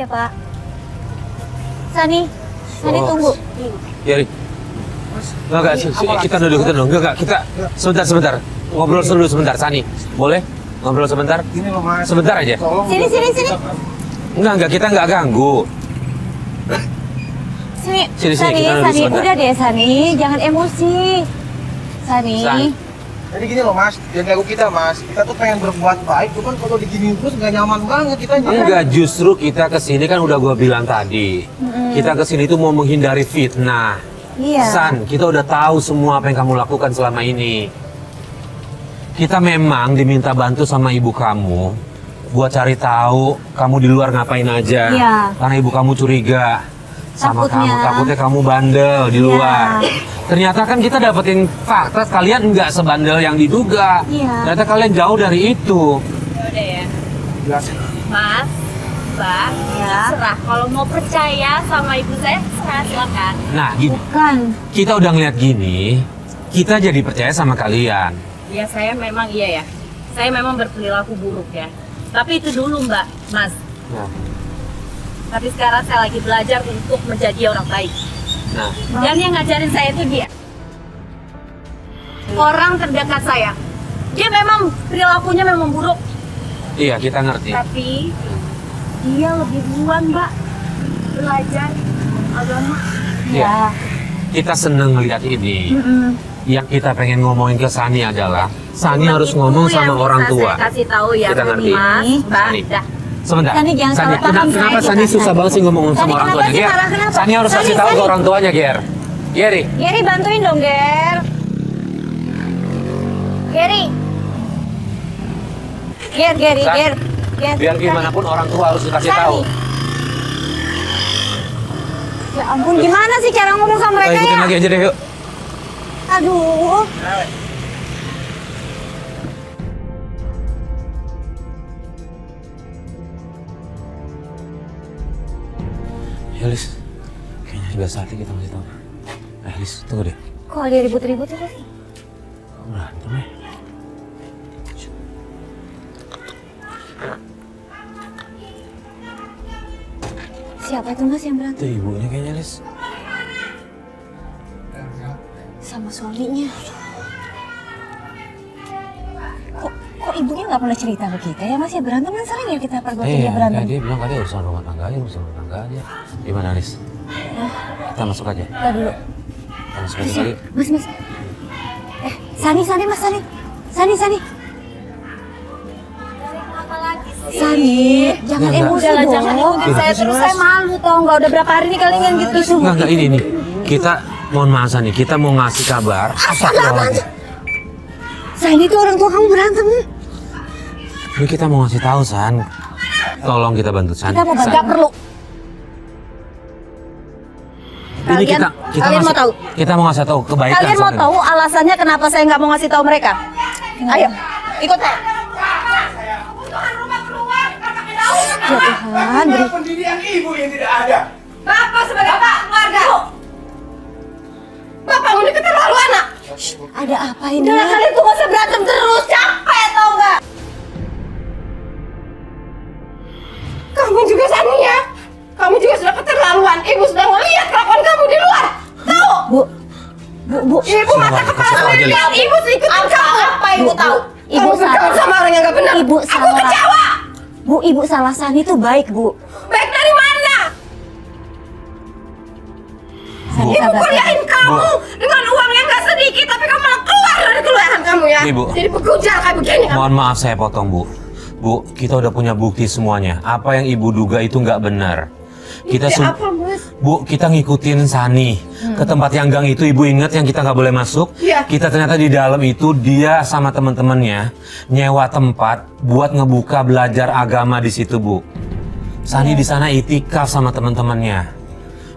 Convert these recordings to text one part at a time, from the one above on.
ya Pak. Sani tunggu. Yari. Enggak, kita duduk. Enggak, kita sebentar. Ngobrol dulu sebentar, Sani. Boleh? Ngobrol sebentar? Gini loh Mas. Sebentar aja. Sini. Enggak, kita enggak ganggu. Sini, Sini, kita duduk Sani, sebentar. udah deh Sani, jangan emosi. Sani. Jadi gini loh Mas, jangan ganggu kita Mas. Kita tuh pengen berbuat baik, cuman kalau diginiin terus nggak nyaman banget kita. Enggak, justru kita kesini kan udah gua bilang tadi. Kita kesini tuh mau menghindari fitnah. Iya. San, kita udah tahu semua apa yang kamu lakukan selama ini. Kita memang diminta bantu sama ibu kamu buat cari tahu kamu di luar ngapain aja. Iya. Karena ibu kamu curiga sama Takutnya. kamu, takutnya kamu bandel di Iya. luar. Ternyata kan kita dapetin fakta kalian nggak sebandel yang diduga. Iya. Ternyata kalian jauh dari itu. Udah ya, Jelasin. Mas, Mbak, Ya. terserah. Kalau mau percaya sama ibu saya, terserah silakan. Nah, gini, Bukan. kita udah ngeliat gini, kita jadi percaya sama kalian. Ya saya memang iya ya, saya memang berperilaku buruk ya. Tapi itu dulu Mbak, Mas. Nah, Tapi sekarang saya lagi belajar untuk menjadi orang baik. nah. Dan yang ngajarin saya itu dia. Orang terdekat saya. Dia memang perilakunya memang buruk. Iya, kita ngerti. Tapi dia lebih duluan Mbak. Belajar agama. Iya. Kita seneng ngeliat ini. Yang kita pengen ngomongin ke Sani adalah Sani harus ngomong Itu sama yang orang bisa tua. Saya kasih tahu ya, Kita ngerti. Mas, Mbak. Sani. Dah. Sebentar. Sani, jangan salah paham kenapa saya, Sani kita. susah banget sih ngomong sama Sani, orang kenapa tuanya, sih Ger? marah? Kenapa? Sani harus kasih tahu ke Sani. orang tuanya, Ger. Geri. Geri bantuin dong, Ger. Geri. Geri. San, biar gimana pun orang tua harus dikasih Sani. tahu. Ya ampun, gimana sih cara ngomong sama Ayo mereka ikutin ya? lagi aja deh, yuk. Aduh. Ya, Lis. Kayaknya udah saatnya kita kasih tahu. Lis, tunggu deh. Kok ada ribut-ribut sih? Berantem ya. Siapa itu Mas yang berantem? Itu ibunya kayaknya, Lis. Sama suaminya. Kok ibunya nggak pernah cerita ke kita ya Mas ya? Berantem kan sering ya kita perbuatan dia berantem. Dia bilang tadi urusan rumah tangga aja. Gimana, Lis? Kita masuk aja. Kita dulu. Kita masuk aja kali. Mas. Sani. Sani, jangan Enggak, emosi Jangan dong. ikutin saya terus, saya malu tau nggak, udah berapa hari ini kalian gitu. Enggak, ini. Kita, mohon maaf Sani, kita mau ngasih kabar. Astagfirullahaladzim. Sani itu orang tua kamu berantem. Ini kita mau ngasih tahu, San. Tolong kita bantu San. Kita mau bantu. San. Nggak perlu. Ini kita Kalian mau ngasih- tahu? Kita mau ngasih tahu kebaikan. Kalian mau soalnya. tahu alasannya kenapa saya nggak mau ngasih tahu mereka? Ayo, ikut saya. Ya Tuhan, beri. Pendirian ibu yang tidak ada. Bapak sebagai bapak keluarga. Bapak udah keterlaluan anak. Ada apa ini? Udah kalian tuh nggak usah berantem terus, capek tau nggak? Kamu juga Sani ya. Kamu juga sudah keterlaluan. Ibu sudah ngeliat kelakuan kamu di luar. Tahu? Bu. Ibu mata kepala kasih tahu aja, lihat ibu sih ikutin kamu. Apa ibu tahu? Ibu Kamu bergaul salah. sama orang yang nggak benar. Ibu Aku salah. kecewa. Bu, ibu salah. Sani itu baik, Bu. Baik dari mana? Sani Ibu sabar. kuliahin kamu dengan uang yang nggak sedikit, tapi kamu malah keluar dari kuliahan kamu ya. Nih, Bu. Jadi pekujal kayak begini kamu. Mohon maaf saya potong, Bu. Bu, kita udah punya bukti semuanya. Apa yang ibu duga itu nggak benar. Kita Bukti apa, Mas? Bu, kita ngikutin Sani ke tempat yang gang itu. Ibu ingat yang kita nggak boleh masuk? Iya. Kita ternyata di dalam itu dia sama teman-temannya nyewa tempat buat ngebuka belajar agama di situ, Bu. Sani di sana itikaf sama teman-temannya.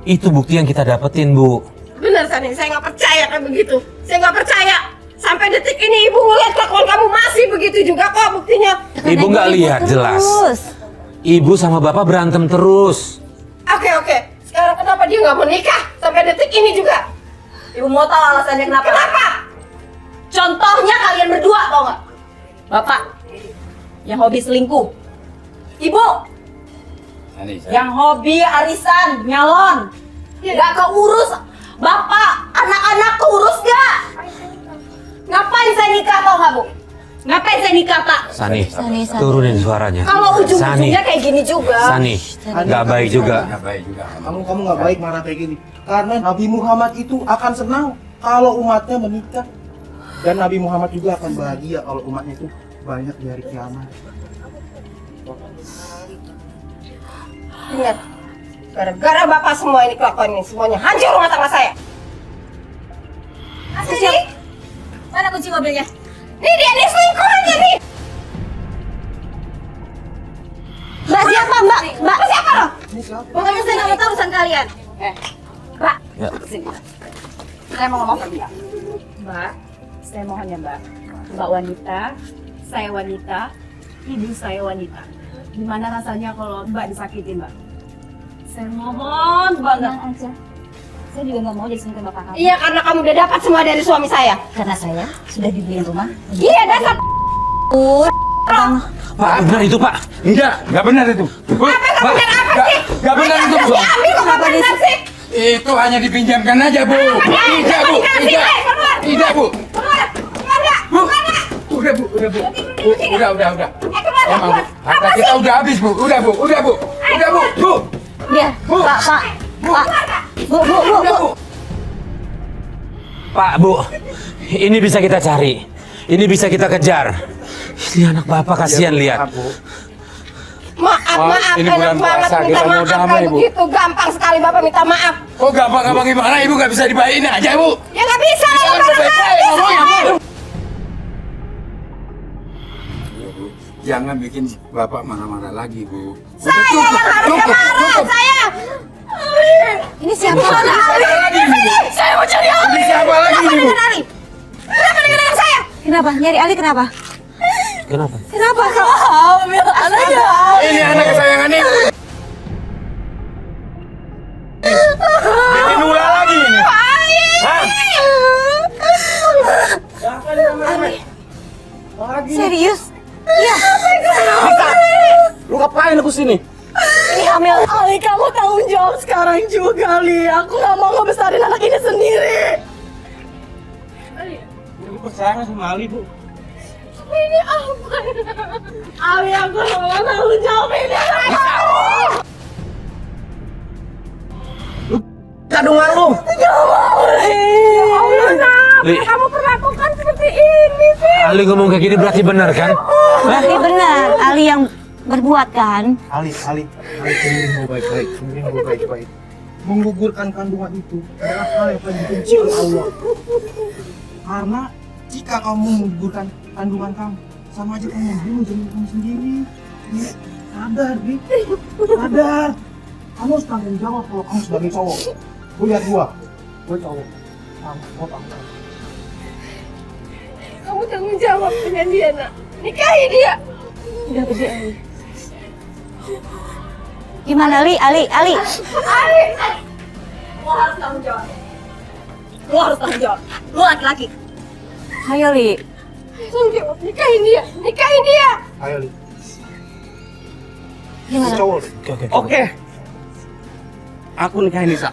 Itu bukti yang kita dapetin, Bu. Benar Sani, saya nggak percaya kayak begitu. Saya nggak percaya. Sampai detik ini ibu ngeliat kelakuan kamu masih begitu juga kok buktinya. Ibu nggak lihat jelas. Terus. Ibu sama bapak berantem terus. Oke. Sekarang kenapa dia nggak mau nikah sampai detik ini juga? Ibu mau tahu alasannya kenapa? Kenapa? Contohnya kalian berdua tau nggak? Bapak yang hobi selingkuh. Ibu Yang hobi arisan, nyalon. Gak keurus. Bapak, anak-anak keurus gak? Ngapain saya nikah tau gak, Bu? Ngapain saya nikah, Pak? Sani, Sani. turunin suaranya. Kalau ujung-ujungnya kayak gini juga. Sani, nggak baik juga. Kamu nggak baik marah kayak gini. Karena Nabi Muhammad itu akan senang kalau umatnya menikah. Dan Nabi Muhammad juga akan bahagia kalau umatnya itu banyak di hari kiamat. Ingat, gara-gara Bapak semua ini kelakuan ini, semuanya hancur rumah tangga saya. Sini, Mana kunci mobilnya? nih dia nih selingkuhannya nih. Mbak siapa, Mbak? Mbak Siapa lo? Pokoknya saya nggak mau tahu urusan kalian. Pak, Ya. sini. Saya mau ngomong sama dia. Mbak, saya mohon ya Mbak. Mbak wanita, saya wanita, ibu saya wanita. Gimana rasanya kalau Mbak disakitin Mbak? Saya mohon banget. Tenang aja. Saya juga nggak mau jadi selingkuh bapak kamu. Iya, karena kamu udah dapat semua dari suami saya. Karena saya sudah dibeliin rumah. Iya, dasar. Pak, benar itu Pak. Enggak benar itu. Bu, Apa Enggak benar itu, Bu. Diambil kok nggak benar sih? Itu hanya dipinjamkan aja, Bu. Tidak, Bu. Tidak. Tidak, Bu. Keluar, keluar nggak? Bu. Udah, Bu. Udah, Bu. Udah. Emang, Bu. Harta kita udah habis, Bu. Udah, Bu. Udah, Bu. Bu. Dia, Bu. Pak. Bu. Udah, Bu. Pak, Bu, ini bisa kita cari. Ini bisa kita kejar. Ini anak bapak kasihan lihat. Maaf, ini enak bulan banget puasa, minta kita mau maaf damai, kayak Bu. begitu. Gampang sekali Bapak minta maaf. Kok gampang-gampang gimana? Ibu nggak bisa dibayarin aja, Bu. Ya nggak bisa lah, Jangan Bapak. baik-baik ngomongnya, Bu. Jangan bikin Bapak marah-marah lagi, Bu. Saya yang harusnya marah, saya. Ini siapa? Lagi, Bu. Saya mau cari Ali. Ini siapa lagi, Bu? Ali. Kenapa dengan saya? Kenapa? Nyari Ali kenapa? Kenapa? Kenapa? Ambil anaknya. Ini anak kesayangan Ibu. Bikin ulah lagi ini. Hah? Serius? Lu ngapain aku sini? Ini hamil. Ali, kamu tanggung jawab sekarang juga, Ali. Aku nggak mau ngebesarin anak ini sendiri. Lu percaya sama Ali, Bu? Ini apa? Ali, aku nggak mau tanggung jawab ini. Kandungan lu. Li, Kamu perlakukan seperti ini sih. Ali ngomong kayak gini berarti benar kan? Berarti benar. Ali yang berbuat kan? Ali, dengerin gua baik-baik. Menggugurkan kandungan itu adalah hal yang paling dibenci oleh Allah. Karena jika kamu menggugurkan kandungan kamu, sama aja kamu membunuh janin kamu sendiri. Ya, sadar, Bi. Sadar. Kamu harus tanggung jawab kalau kamu sebagai cowok. Gua lihat gua cowok. Kamu tanggung jawab. Kamu tanggung jawab dengan dia, nak. Nikahi dia. Udah gede Ali. Gimana Ali? Ali. Lo harus tanggung jawab. Lo harus tanggung jawab. Lo laki-laki. Ayo Li. Tanggung jawab. Nikahin dia. Ayo, Li. Gimana? Cowok, Li. Oke. Oke. Aku nikahin Nisa.